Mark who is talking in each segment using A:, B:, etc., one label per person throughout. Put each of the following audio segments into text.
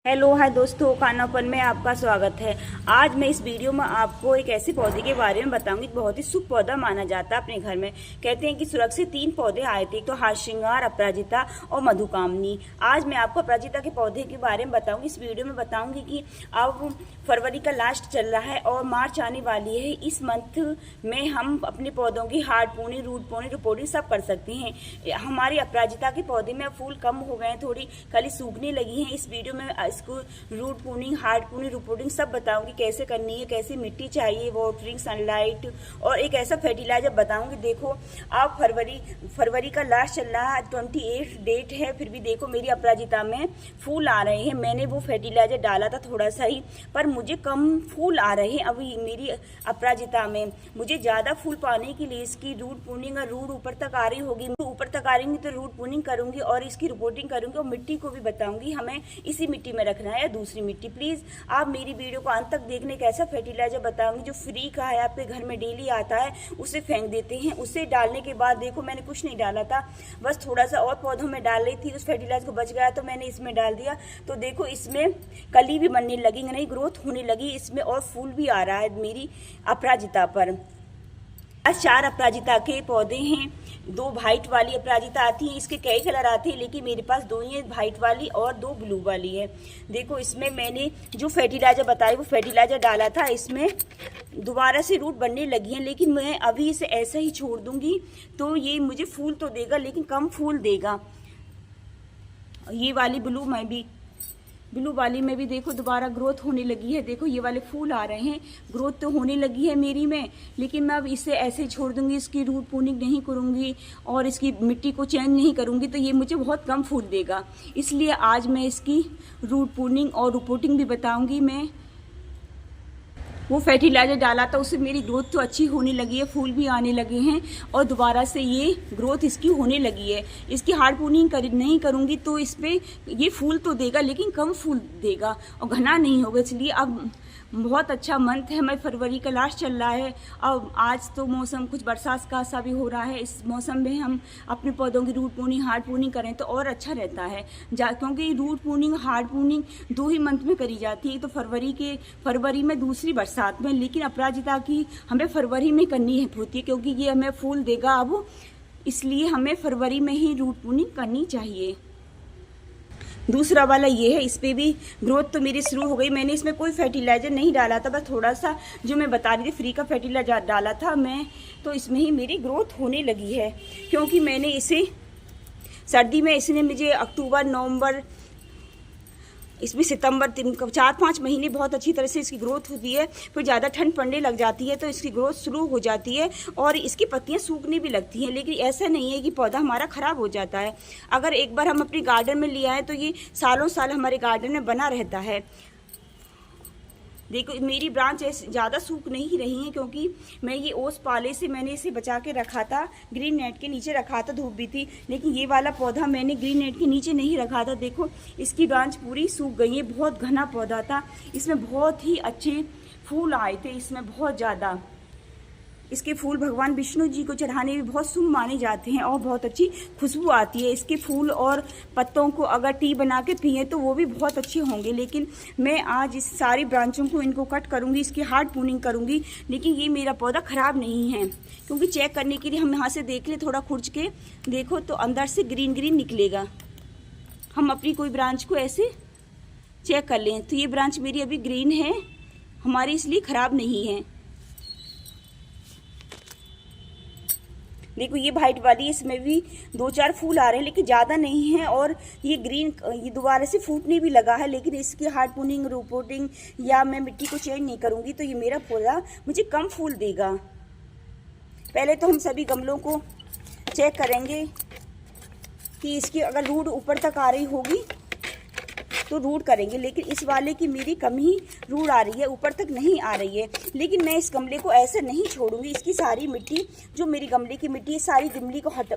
A: Hello hi दोस्तों, खानापन में आपका स्वागत है। आज मैं इस वीडियो में आपको एक ऐसे पौधे के बारे में बताऊंगी, बहुत ही शुभ पौधा माना जाता है अपने घर में। कहते हैं कि स्वर्ग से 3 पौधे आए थे, तो हार श्रृंगार, अपराजिता और मधुकामनी। आज मैं आपको अपराजिता के पौधे के बारे में बताऊंगी। इस वीडियो में बताऊंगी कि अब फरवरी का लास्ट चल रहा है और मार्च आने वाली है। इस मंथ में हम अपने पौधों की हार्ड पोनी, रूट पोनी, रिपोर्टिंग सब कर सकते हैं। हमारे अपराजिता के पौधे में फूल कम हो गए हैं, थोड़ी कली सूखने लगी है। इस वीडियो में इसको root pruning, hard pruning, repotting सब बताऊंगी कैसे करनी है, कैसी मिट्टी चाहिए, वाटरिंग, सनलाइट और एक ऐसा फर्टिलाइजर बताऊंगी। देखो अब फरवरी का लास्ट चल रहा है, 28 डेट है, फिर भी देखो मेरी अपराजिता में फूल आ रहे हैं। मैंने वो फर्टिलाइजर डाला था थोड़ा सा ही, पर मुझे कम फूल आ रहे हैं अभी मेरी अपराजिता में। मुझे ज्यादा फूल पाने के लिए इसकी रूट प्रूनिंग और रूट ऊपर तक आ रही होगी, ऊपर तक आ रही तो रूट प्रूनिंग करूंगी और इसकी रिपोर्टिंग करूंगी और मिट्टी को भी बताऊंगी हमें इसी मिट्टी में रखना है या दूसरी मिट्टी। प्लीज आप मेरी वीडियो को अंत तक देखने, कैसा फर्टिलाइजर बताऊंगी जो फ्री का है, आपके घर में डेली आता है, उसे फेंक देते हैं। उसे डालने के बाद देखो मैंने कुछ नहीं डाला था, बस थोड़ा सा और पौधों में डाल रही थी, उस फर्टिलाइजर को बच गया तो मैंने इसमें डाल दिया। तो देखो इसमें कली भी बनने लगी, नहीं ग्रोथ होने लगी इसमें और फूल भी आ रहा है मेरी अपराजिता पर। 4 अपराजिता के पौधे हैं, 2 व्हाइट वाली अपराजिता आती है। इसके कई कलर आते हैं लेकिन मेरे पास 2 ही है, व्हाइट वाली और 2 ब्लू वाली है। देखो इसमें मैंने जो फर्टिलाइजर बताई वो फर्टिलाइजर डाला था, इसमें दोबारा से रूट बनने लगी हैं, लेकिन मैं अभी इसे ऐसे ही छोड़ दूंगी तो ये मुझे फूल तो देगा लेकिन कम फूल देगा। ये वाली ब्लू वाली में भी देखो दोबारा ग्रोथ होने लगी है। देखो ये वाले फूल आ रहे हैं, ग्रोथ तो होने लगी है मेरी में, लेकिन मैं अब इसे ऐसे छोड़ दूंगी, इसकी रूट प्रूनिंग नहीं करूंगी और इसकी मिट्टी को चेंज नहीं करूंगी तो ये मुझे बहुत कम फूल देगा। इसलिए आज मैं इसकी रूट प्रूनिंग और रिपोर्टिंग भी बताऊंगी। मैं वो फर्टिलाइजर डाला था, उससे मेरी ग्रोथ तो अच्छी होने लगी है, फूल भी आने लगे हैं और दोबारा से ये ग्रोथ इसकी होने लगी है। इसकी हार्ड प्रूनिंग नहीं करूँगी तो इस पर ये फूल तो देगा लेकिन कम फूल देगा और घना नहीं होगा। इसलिए अब बहुत अच्छा मंथ है, मैं फरवरी का लास्ट चल रहा है। अब आज तो मौसम कुछ बरसात का सा भी हो रहा है, इस मौसम में हम अपने पौधों की रूट प्रूनिंग, हार्ड प्रूनिंग करें तो और अच्छा रहता है। क्योंकि रूट प्रूनिंग, हार्ड प्रूनिंग 2 ही मंथ में करी जाती है, तो फरवरी में दूसरी बरसात में, लेकिन अपराजिता की हमें फरवरी में करनी होती है क्योंकि ये हमें फूल देगा अब, इसलिए हमें फरवरी में ही रूट प्रूनिंग करनी चाहिए। दूसरा वाला ये है, इस पे भी ग्रोथ तो मेरी शुरू हो गई। मैंने इसमें कोई फर्टिलाइजर नहीं डाला था, बस थोड़ा सा जो मैं बता रही थी फ्री का फर्टिलाइजर डाला था मैं, तो इसमें ही मेरी ग्रोथ होने लगी है। क्योंकि मैंने इसे सर्दी में, इसने मुझे अक्टूबर, नवंबर, इसमें सितंबर, 4-5 महीने बहुत अच्छी तरह से इसकी ग्रोथ होती है। फिर ज़्यादा ठंड पड़ने लग जाती है तो इसकी ग्रोथ शुरू हो जाती है और इसकी पत्तियां सूखने भी लगती हैं। लेकिन ऐसा नहीं है कि पौधा हमारा ख़राब हो जाता है। अगर एक बार हम अपने गार्डन में ले आए तो ये सालों साल हमारे गार्डन में बना रहता है। देखो मेरी ब्रांच ज़्यादा सूख नहीं रही है क्योंकि मैं ये ओस पाले से मैंने इसे बचा के रखा था, ग्रीन नेट के नीचे रखा था, धूप भी थी। लेकिन ये वाला पौधा मैंने ग्रीन नेट के नीचे नहीं रखा था। देखो इसकी ब्रांच पूरी सूख गई है, बहुत घना पौधा था, इसमें बहुत ही अच्छे फूल आए थे, इसमें बहुत ज़्यादा। इसके फूल भगवान विष्णु जी को चढ़ाने भी बहुत शुभ माने जाते हैं और बहुत अच्छी खुशबू आती है। इसके फूल और पत्तों को अगर टी बना के पिए तो वो भी बहुत अच्छे होंगे। लेकिन मैं आज इस सारी ब्रांचों को इनको कट करूंगी, इसकी हार्ड प्रूनिंग करूंगी। लेकिन ये मेरा पौधा खराब नहीं है क्योंकि चेक करने के लिए हम यहाँ से देख ले, थोड़ा खुर्च के देखो तो अंदर से ग्रीन ग्रीन निकलेगा। हम अपनी कोई ब्रांच को ऐसे चेक कर लें तो ये ब्रांच मेरी अभी ग्रीन है हमारी, इसलिए खराब नहीं है। देखो ये वाइट वाली, इसमें भी 2-4 फूल आ रहे हैं लेकिन ज़्यादा नहीं है और ये ग्रीन, ये दोबारा से फूटने भी लगा है। लेकिन इसकी हार्ड प्रूनिंग, रिपोर्टिंग या मैं मिट्टी को चेंज नहीं करूँगी तो ये मेरा पौधा मुझे कम फूल देगा। पहले तो हम सभी गमलों को चेक करेंगे कि इसकी अगर रूट ऊपर तक आ रही होगी तो रूट करेंगे, लेकिन इस वाले की मेरी कम ही रूट आ रही है, ऊपर तक नहीं आ रही है। लेकिन मैं इस गमले को ऐसे नहीं छोड़ूंगी, इसकी सारी मिट्टी, जो मेरी गमले की मिट्टी है, सारी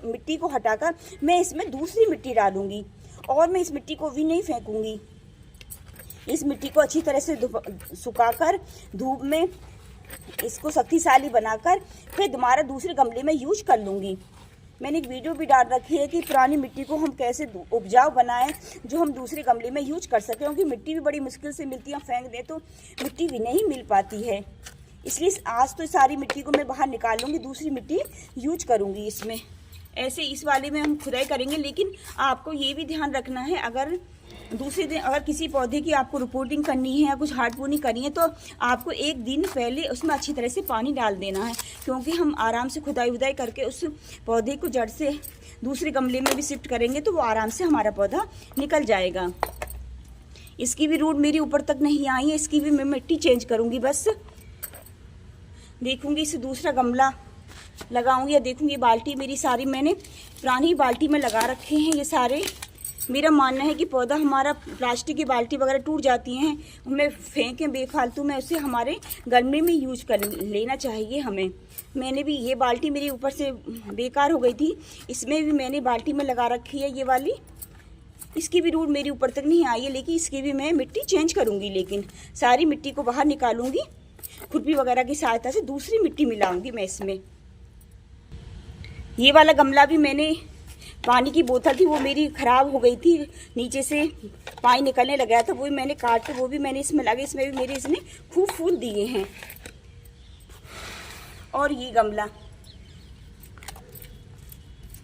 A: मिट्टी को हटाकर मैं इसमें दूसरी मिट्टी डालूंगी और मैं इस मिट्टी को भी नहीं फेंकूंगी। इस मिट्टी को अच्छी तरह से सुखाकर धूप में इसको शक्तिशाली बनाकर फिर दोबारा दूसरे गमले में यूज कर लूँगी। मैंने एक वीडियो भी डाल रखी है कि पुरानी मिट्टी को हम कैसे उपजाऊ बनाएं जो हम दूसरे गमले में यूज कर सकें, क्योंकि मिट्टी भी बड़ी मुश्किल से मिलती है, हम फेंक दें तो मिट्टी भी नहीं मिल पाती है। इसलिए आज तो सारी मिट्टी को मैं बाहर निकालूंगी, दूसरी मिट्टी यूज करूंगी इसमें। ऐसे इस वाले में हम खुदाई करेंगे, लेकिन आपको ये भी ध्यान रखना है, अगर दूसरे दिन अगर किसी पौधे की आपको रिपोर्टिंग करनी है या कुछ हार्डपूनिंग करनी है तो आपको एक दिन पहले उसमें अच्छी तरह से पानी डाल देना है, क्योंकि हम आराम से खुदाई उदाई करके उस पौधे को जड़ से दूसरे गमले में भी शिफ्ट करेंगे तो वो आराम से हमारा पौधा निकल जाएगा। इसकी भी रूट मेरी ऊपर तक नहीं आई है, इसकी भी मैं मिट्टी चेंज करूँगी। बस देखूँगी इसे दूसरा गमला लगाऊंगी या देखूँगी। बाल्टी मेरी सारी मैंने पुरानी बाल्टी में लगा रखे हैं ये सारे। मेरा मानना है कि पौधा हमारा प्लास्टिक की बाल्टी वगैरह टूट जाती हैं, उनमें फेंकें बेफालतू में, उसे हमारे गमले में यूज कर लेना चाहिए हमें। मैंने भी ये बाल्टी मेरी ऊपर से बेकार हो गई थी, इसमें भी मैंने बाल्टी में लगा रखी है ये वाली। इसकी भी रूट मेरी ऊपर तक नहीं आई है, लेकिन इसकी भी मैं मिट्टी चेंज करूँगी। लेकिन सारी मिट्टी को बाहर निकालूंगी, खुरपी वगैरह की सहायता से दूसरी मिट्टी मिलाऊंगी मैं इसमें। ये वाला गमला भी मैंने, पानी की बोतल थी वो मेरी ख़राब हो गई थी, नीचे से पानी निकलने लगा था, वो भी मैंने काट के वो भी मैंने इसमें लगे। इसमें भी मेरे इसने खूब फूल दिए हैं। और ये गमला,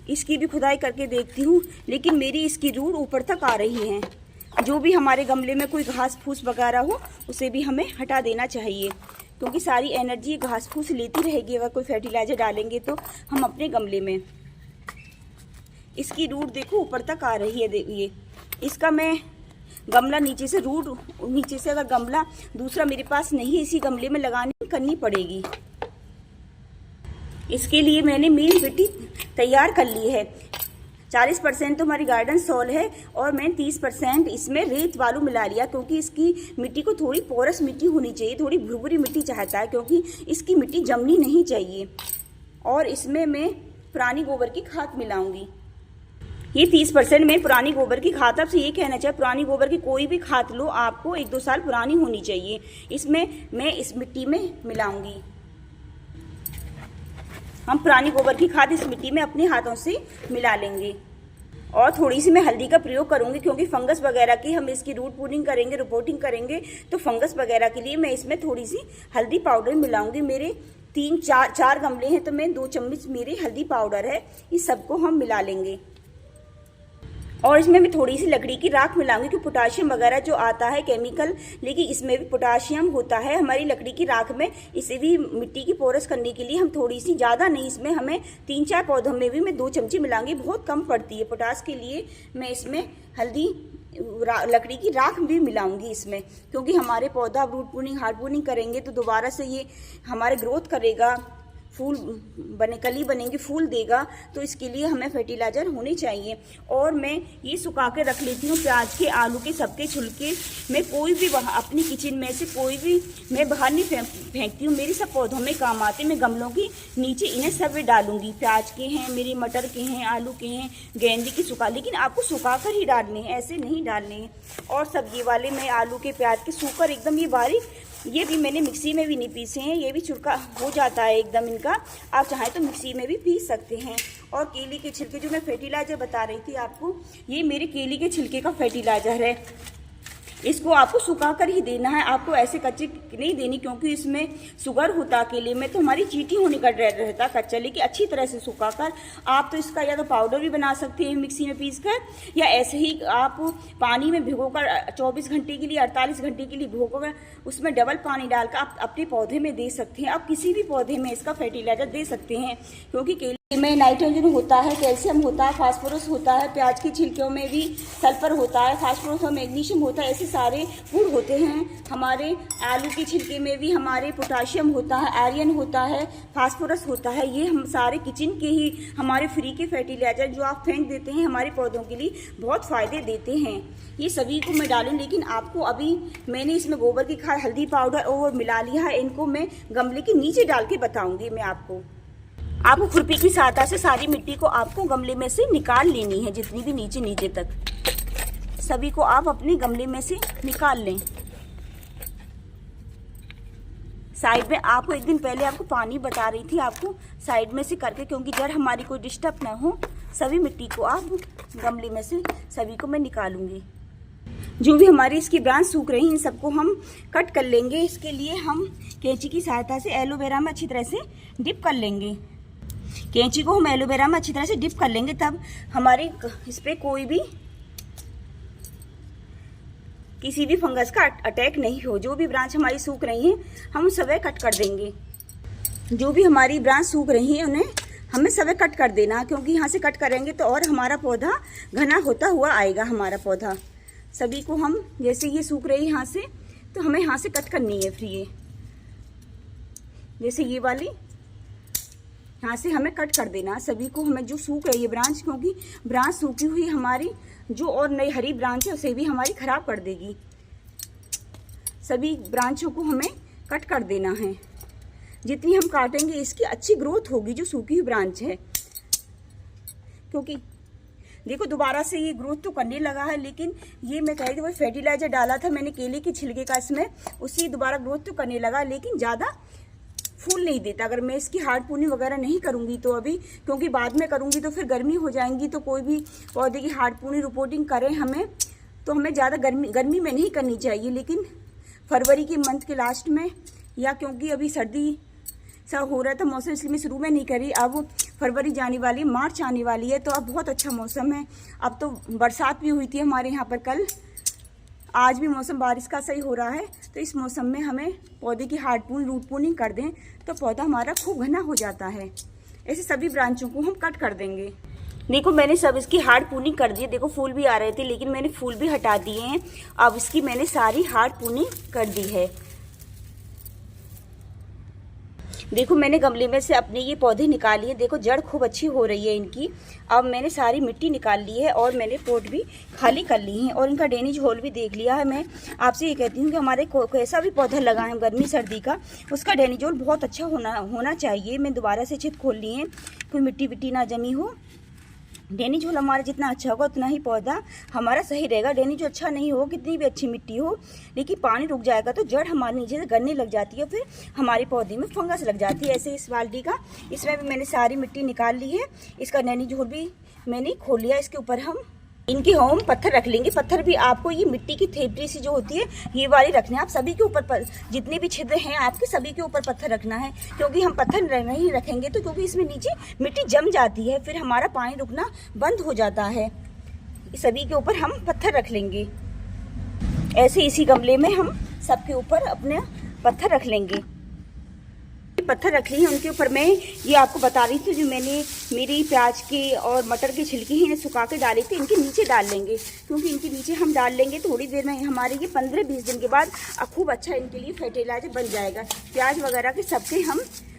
A: इसकी भी खुदाई करके देखती हूँ, लेकिन मेरी इसकी रूट ऊपर तक आ रही है। जो भी हमारे गमले में कोई घास फूस वगैरह हो उसे भी हमें हटा देना चाहिए, क्योंकि सारी एनर्जी घास फूस लेती रहेगी अगर कोई फर्टिलाइजर डालेंगे तो हम अपने गमले में। इसकी रूट देखो ऊपर तक आ रही है, देखिए। इसका मैं गमला नीचे से रूट, नीचे से अगर गमला दूसरा मेरे पास नहीं है इसी गमले में लगानी करनी पड़ेगी। इसके लिए मैंने मेन मिट्टी तैयार कर ली है। 40% तो हमारी गार्डन सॉइल है और मैंने 30% इसमें रेत वालू मिला लिया, क्योंकि इसकी मिट्टी को थोड़ी पोरस मिट्टी होनी चाहिए, थोड़ी भुरभुरी मिट्टी चाहता है, क्योंकि इसकी मिट्टी जमनी नहीं चाहिए। और इसमें मैं पुरानी गोबर की खाद मिलाऊंगी। ये 30% में पुरानी गोबर की खाद। आपसे ये कहना चाहिए, पुरानी गोबर की कोई भी खाद लो, आपको 1-2 साल पुरानी होनी चाहिए। इसमें मैं इस मिट्टी में मिलाऊंगी। हम पुरानी गोबर की खाद इस मिट्टी में अपने हाथों से मिला लेंगे। और थोड़ी सी मैं हल्दी का प्रयोग करूंगी, क्योंकि फंगस वगैरह की हम इसकी रूट पूनिंग करेंगे, रिपोर्टिंग करेंगे, तो फंगस वगैरह के लिए मैं इसमें थोड़ी सी हल्दी पाउडर मिलाऊंगी। मेरे 3-4 गमले हैं तो मैं 2 चम्मच मेरे हल्दी पाउडर है, इस सबको हम मिला लेंगे। और इसमें भी थोड़ी सी लकड़ी की राख मिलाऊंगी, कि पोटाशियम वगैरह जो आता है केमिकल, लेकिन इसमें भी पोटाशियम होता है हमारी लकड़ी की राख में। इसे भी मिट्टी की पोरस करने के लिए हम थोड़ी सी, ज़्यादा नहीं, इसमें हमें 3-4 पौधों में भी मैं 2 चमची मिलाऊंगी, बहुत कम पड़ती है पोटाश के लिए। मैं इसमें हल्दी लकड़ी की राख भी मिलाऊंगी इसमें, क्योंकि हमारे पौधा रूट पूनिंग हार्डपूनिंग करेंगे तो दोबारा से ये हमारे ग्रोथ करेगा, फूल बने, कली बनेंगी, फूल देगा, तो इसके लिए हमें फर्टिलाइजर होने चाहिए। और मैं ये सुखा के रख लेती हूँ प्याज के, आलू के, सबके छिलके। मैं कोई भी अपनी किचन में से कोई भी मैं बाहर नहीं फेंकती हूँ, मेरे सब पौधों में काम आते। मैं गमलों की नीचे इन्हें सब डालूंगी। प्याज के हैं, मेरे मटर के हैं, आलू के हैं, गेंदे की सुखा, लेकिन आपको सुखा कर ही डालने हैं, ऐसे नहीं डालने हैं। और सब्जी वाले में आलू के, प्याज के सूखकर एकदम ये बारीक, ये भी मैंने मिक्सी में भी नहीं पीसे हैं, ये भी चुरका हो जाता है एकदम इनका। आप चाहें तो मिक्सी में भी पीस सकते हैं। और केले के छिलके, जो मैं फर्टिलाइजर बता रही थी आपको, ये मेरे केले के छिलके का फर्टिलाइजर है। इसको आपको सुखा कर ही देना है, आपको ऐसे कच्चे नहीं देनी, क्योंकि इसमें शुगर होता है केले में, तो हमारी चीटी होने का डर रहता कच्चा। लेकिन अच्छी तरह से सुखा कर आप तो इसका या तो पाउडर भी बना सकते हैं मिक्सी में पीस कर, या ऐसे ही आप पानी में भिगोकर 24 घंटे के लिए, 48 घंटे के लिए भिगोकर उसमें डबल पानी डालकर आप अपने पौधे में दे सकते हैं। आप किसी भी पौधे में इसका फर्टिलाइजर दे सकते हैं, क्योंकि केले में नाइट्रोजन होता है, कैल्शियम होता है, फास्फोरस होता है, प्याज की छिलकियों में भी सल्फर होता है, फास्फोरस और मैग्नीशियम होता है, ऐसे सारे गुण होते हैं। हमारे आलू के छिलके में भी हमारे पोटाशियम होता है, आयरन होता है, फास्फोरस होता है। ये हम सारे किचन के ही हमारे फ्री के फर्टिलाइजर जो आप फेंक देते हैं, हमारे पौधों के लिए बहुत फ़ायदे देते हैं। ये सभी को मैं डालूँ, लेकिन आपको अभी मैंने इसमें गोबर की खाद, हल्दी पाउडर और मिला लिया है। इनको मैं गमले के नीचे डाल के बताऊँगी मैं आपको। खुरपी की सहायता से सारी मिट्टी को आपको गमले में से निकाल लेनी है, जितनी भी नीचे तक सभी को आप अपने गमले में से निकाल लें। साइड में आपको एक दिन पहले आपको पानी बता रही थी, आपको साइड में से करके, क्योंकि जड़ हमारी कोई डिस्टर्ब ना हो। सभी मिट्टी को आप गमले में से सभी को मैं निकालूंगी। जो भी हमारी इसकी ब्रांच सूख रही हैं, इन सबको हम कट कर लेंगे। इसके लिए हम कैंची की सहायता से एलोवेरा में अच्छी तरह से डिप कर लेंगे। कैंची को हम एलोवेरा में अच्छी तरह से डिप कर लेंगे, तब हमारे इस पे कोई भी किसी भी फंगस का अटैक नहीं हो। जो भी ब्रांच हमारी सूख रही है हम सब कट कर देंगे। जो भी हमारी ब्रांच सूख रही है उन्हें हमें सब कट कर देना, क्योंकि यहाँ से कट करेंगे तो और हमारा पौधा घना होता हुआ आएगा। हमारा पौधा सभी को हम, जैसे ये सूख रही है यहाँ से, तो हमें यहाँ से कट करनी है। फिर ये जैसे ये वाली यहाँ से हमें कट कर देना सभी को। हमें जो सूख रही है ब्रांच, क्योंकि ब्रांच सूखी हुई हमारी जो और नई हरी ब्रांच है उसे भी हमारी खराब कर देगी। सभी ब्रांचों को हमें कट कर देना है। जितनी हम काटेंगे इसकी अच्छी ग्रोथ होगी जो सूखी हुई ब्रांच है। क्योंकि देखो दोबारा से ये ग्रोथ तो करने लगा है, लेकिन ये मैं कह रही थी वो फर्टिलाइजर डाला था मैंने केले के छिलके का इसमें, उससे दोबारा ग्रोथ तो करने लगा, लेकिन ज़्यादा फूल नहीं देता। अगर मैं इसकी हार्ड प्रूनिंग वगैरह नहीं करूंगी तो अभी, क्योंकि बाद में करूंगी तो फिर गर्मी हो जाएंगी, तो कोई भी पौधे की हार्ड प्रूनिंग रिपोर्टिंग करें हमें तो हमें ज़्यादा गर्मी में नहीं करनी चाहिए। लेकिन फरवरी के मंथ के लास्ट में, या क्योंकि अभी सर्दी सा हो रहा था मौसम, इसलिए मैं शुरू में नहीं करी। अब फरवरी जाने वाली, मार्च आने वाली है, तो अब बहुत अच्छा मौसम है। अब तो बरसात भी हुई थी हमारे यहाँ पर कल, आज भी मौसम बारिश का सही हो रहा है। तो इस मौसम में हमें पौधे की हार्ड प्रूनिंग, रूट प्रूनिंग कर दें तो पौधा हमारा खूब घना हो जाता है। ऐसे सभी ब्रांचों को हम कट कर देंगे। देखो मैंने सब इसकी हार्ड प्रूनिंग कर दी है। देखो फूल भी आ रहे थे, लेकिन मैंने फूल भी हटा दिए हैं। अब इसकी मैंने सारी हार्ड प्रूनिंग कर दी है। देखो मैंने गमले में से अपने ये पौधे निकाल लिए। देखो जड़ खूब अच्छी हो रही है इनकी। अब मैंने सारी मिट्टी निकाल ली है और मैंने पोट भी खाली कर ली है और इनका ड्रेनेज होल भी देख लिया है। मैं आपसे ये कहती हूँ कि हमारे कैसा भी पौधा लगा है गर्मी सर्दी का, उसका ड्रेनेज होल बहुत अच्छा होना चाहिए। मैं दोबारा से छत खोल ली है, कोई मिट्टी विट्टी ना जमी हो। ड्रेनेज होल हमारा जितना अच्छा होगा उतना ही पौधा हमारा सही रहेगा। ड्रेनेज अच्छा नहीं हो, कितनी भी अच्छी मिट्टी हो, लेकिन पानी रुक जाएगा तो जड़ हमारे नीचे से गलने लग जाती है, फिर हमारे पौधे में फंगस लग जाती है। ऐसे इस बाल्टी का, इसमें भी मैंने सारी मिट्टी निकाल ली है। इसका ड्रेनेज होल भी मैंने खोल लिया। इसके ऊपर हम इनके होम पत्थर रख लेंगे। पत्थर भी आपको ये मिट्टी की थेपड़ी सी जो होती है ये वाली रखना है। आप सभी के ऊपर जितने भी छिद्र हैं आपके सभी के ऊपर पत्थर रखना है, क्योंकि हम पत्थर नहीं रखेंगे तो क्योंकि इसमें नीचे मिट्टी जम जाती है, फिर हमारा पानी रुकना बंद हो जाता है। सभी के ऊपर हम पत्थर रख लेंगे। ऐसे इसी गमले में हम सबके ऊपर अपने पत्थर रख लेंगे। पत्थर रख ली है, उनके ऊपर मैं ये आपको बता रही थी जो मैंने मेरी प्याज के और मटर के छिलके हैं इन्हें सुखा के डाले थे, इनके नीचे डाल लेंगे। क्योंकि इनके नीचे हम डाल लेंगे थोड़ी देर में हमारे ये 15-20 दिन के बाद खूब अच्छा इनके लिए फर्टिलाइजर बन जाएगा। प्याज वगैरह के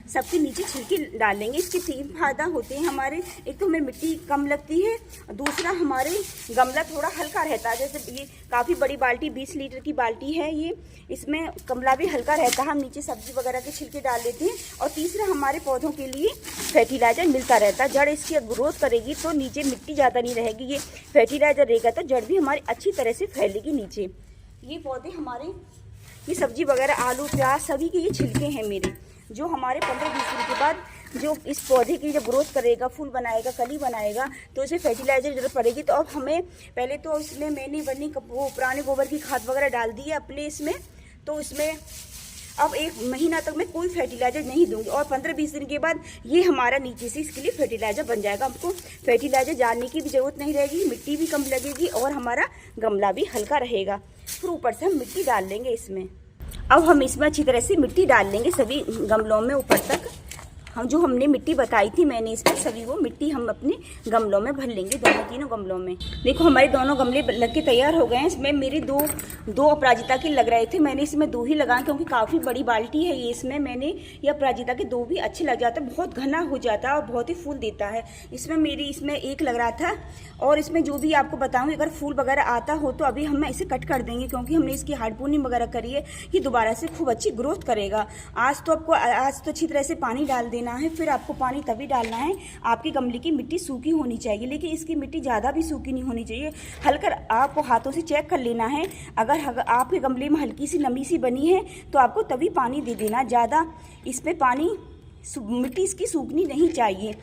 A: सबके नीचे छिलके डाल लेंगे। इसके 3 फायदा होते हैं हमारे। एक तो हमें मिट्टी कम लगती है, दूसरा हमारे गमला थोड़ा हल्का रहता है। जैसे ये काफ़ी बड़ी बाल्टी 20 लीटर की बाल्टी है ये, इसमें गमला भी हल्का रहता है। हम नीचे सब्जी वगैरह के छिलके डाल लेते हैं। और तीसरा हमारे पौधों के लिए फर्टिलाइजर मिलता रहता है। जड़ इसकी ग्रोथ करेगी तो नीचे मिट्टी ज़्यादा नहीं रहेगी, ये फर्टिलाइजर रहेगा तो जड़ भी हमारी अच्छी तरह से फैलेगी नीचे। ये पौधे हमारे, ये सब्जी वगैरह आलू प्याज सभी के ये छिलके हैं मेरे, जो हमारे 15-20 दिन के बाद जो इस पौधे की जब ग्रोथ करेगा, फूल बनाएगा, कली बनाएगा, तो इसे फर्टिलाइजर जरूरत पड़ेगी। तो अब हमें पहले तो इसमें मैंने वो पुराने गोबर की खाद वगैरह डाल दी है अपने इसमें, तो इसमें अब 1 महीना तक मैं कोई फर्टिलाइजर नहीं दूंगी। और 15-20 दिन के बाद ये हमारा नीचे से इसके लिए फर्टिलाइजर बन जाएगा। हमको फर्टिलाइजर डालने की भी जरूरत नहीं रहेगी, मिट्टी भी कम लगेगी और हमारा गमला भी हल्का रहेगा। फिर ऊपर से हम मिट्टी डाल लेंगे इसमें। अब हम इसमें अच्छी तरह से मिट्टी डाल लेंगे सभी गमलों में ऊपर तक। हम जो हमने मिट्टी बताई थी मैंने इसमें सभी वो मिट्टी हम अपने गमलों में भर लेंगे, तीनों गमलों में। देखो हमारे दोनों गमले लग के तैयार हो गए हैं। इसमें मेरे दो अपराजिता के लग रहे थे, मैंने इसमें 2 ही लगाए क्योंकि काफ़ी बड़ी बाल्टी है ये। इसमें मैंने ये अपराजिता के 2 भी अच्छे लग जाते हैं, बहुत घना हो जाता है और बहुत ही फूल देता है। इसमें 1 लग रहा था। और इसमें जो भी आपको बताऊँ, अगर फूल वगैरह आता हो तो अभी हम इसे कट कर देंगे, क्योंकि हमने इसकी हार्ड प्रूनिंग वगैरह करी है। ये दोबारा से खूब अच्छी ग्रोथ करेगा। आज तो अच्छी तरह से पानी डाल दें देना है, फिर आपको पानी तभी डालना है। आपके गमले की मिट्टी सूखी होनी चाहिए, लेकिन इसकी मिट्टी ज़्यादा भी सूखी नहीं होनी चाहिए। हल्का आपको हाथों से चेक कर लेना है। अगर आपके गमले में हल्की सी नमी सी बनी है तो आपको तभी पानी दे देना। ज़्यादा इसमें पानी मिट्टी इसकी सूखनी नहीं चाहिए।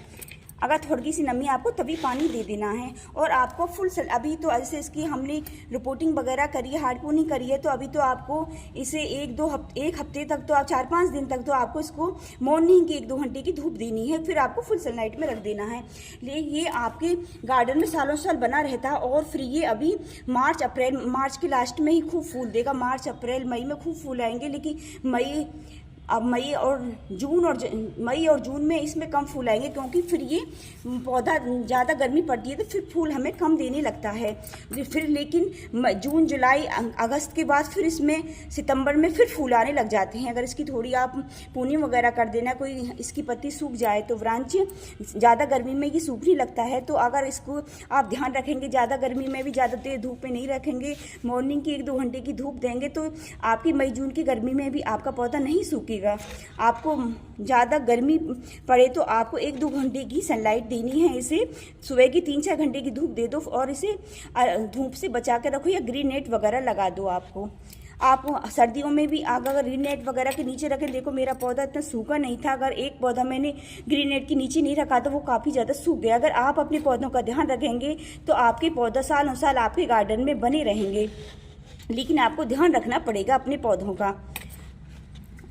A: अगर थोड़ी सी नमी आपको तभी पानी दे देना है। और आपको अभी तो ऐसे इसकी हमने रिपोर्टिंग वगैरह करी है, हार्डपोनिंग करी है, तो अभी तो आपको इसे एक हफ्ते तक तो आप 4-5 दिन तक तो आपको इसको मॉर्निंग की 1-2 घंटे की धूप देनी है, फिर आपको फुल सनलाइट में रख देना है। ये आपके गार्डन में सालों साल बना रहता है। और फिर ये अभी मार्च के लास्ट में ही खूब फूल देगा। मार्च अप्रैल मई में खूब फूल आएंगे, लेकिन मई और जून में इसमें कम फूल आएंगे, क्योंकि फिर ये पौधा ज़्यादा गर्मी पड़ती है तो फिर फूल हमें कम देने लगता है। फिर लेकिन जून जुलाई अगस्त के बाद फिर इसमें सितंबर में फिर फूल आने लग जाते हैं। अगर इसकी थोड़ी आप प्रूनिंग वगैरह कर देना, कोई इसकी पत्ती सूख जाए तो ब्रांच ज़्यादा गर्मी में ये सूखने लगता है। तो अगर इसको आप ध्यान रखेंगे, ज़्यादा गर्मी में भी ज़्यादा देर धूप में नहीं रखेंगे, मॉर्निंग की 1-2 घंटे की धूप देंगे, तो आपकी मई जून की गर्मी में भी आपका पौधा नहीं सूखेगा। आपको ज़्यादा गर्मी पड़े तो आपको 1-2 घंटे की सनलाइट देनी है। इसे सुबह की 3-4 घंटे की धूप दे दो और इसे धूप से बचा के रखो, या ग्रीन नेट वगैरह लगा दो। आप सर्दियों में भी अगर ग्रीन नेट वगैरह के नीचे रखें, देखो मेरा पौधा इतना सूखा नहीं था, अगर एक पौधा मैंने ग्रीन नेट के नीचे नहीं रखा तो वो काफ़ी ज़्यादा सूख गया। अगर आप अपने पौधों का ध्यान रखेंगे तो आपके पौधा सालों साल आपके गार्डन में बने रहेंगे, लेकिन आपको ध्यान रखना पड़ेगा अपने पौधों का।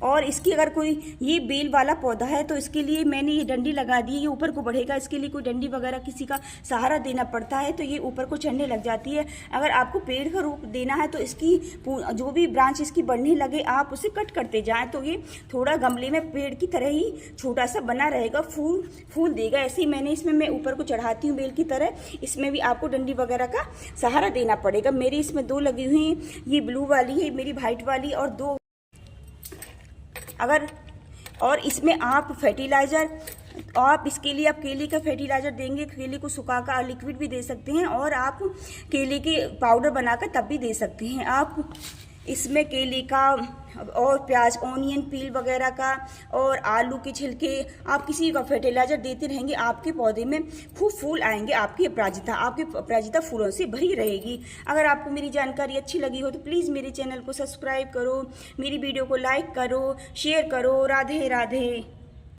A: और इसकी अगर कोई ये बेल वाला पौधा है तो इसके लिए मैंने ये डंडी लगा दी है, ये ऊपर को बढ़ेगा, इसके लिए कोई डंडी वगैरह किसी का सहारा देना पड़ता है तो ये ऊपर को चढ़ने लग जाती है। अगर आपको पेड़ का रूप देना है तो इसकी जो भी ब्रांच इसकी बढ़ने लगे आप उसे कट करते जाएं, तो ये थोड़ा गमले में पेड़ की तरह ही छोटा सा बना रहेगा, फूल देगा। ऐसे ही मैं ऊपर को चढ़ाती हूँ बेल की तरह, इसमें भी आपको डंडी वगैरह का सहारा देना पड़ेगा। मेरी इसमें 2 लगी हुई हैं, ये ब्लू वाली है मेरी वाइट वाली, और 2 और इसमें आप फर्टिलाइज़र, आप इसके लिए आप केले का फर्टिलाइज़र देंगे, केले को सुखाकर लिक्विड भी दे सकते हैं, और आप केले के पाउडर बनाकर तब भी दे सकते हैं। आप इसमें केले का और प्याज, ऑनियन पील वगैरह का और आलू के छिलके, आप किसी का फर्टिलाइज़र देते रहेंगे, आपके पौधे में खूब फूल आएंगे। आपकी अपराजिता फूलों से भरी रहेगी। अगर आपको मेरी जानकारी अच्छी लगी हो तो प्लीज़ मेरे चैनल को सब्सक्राइब करो, मेरी वीडियो को लाइक करो, शेयर करो। राधे राधे।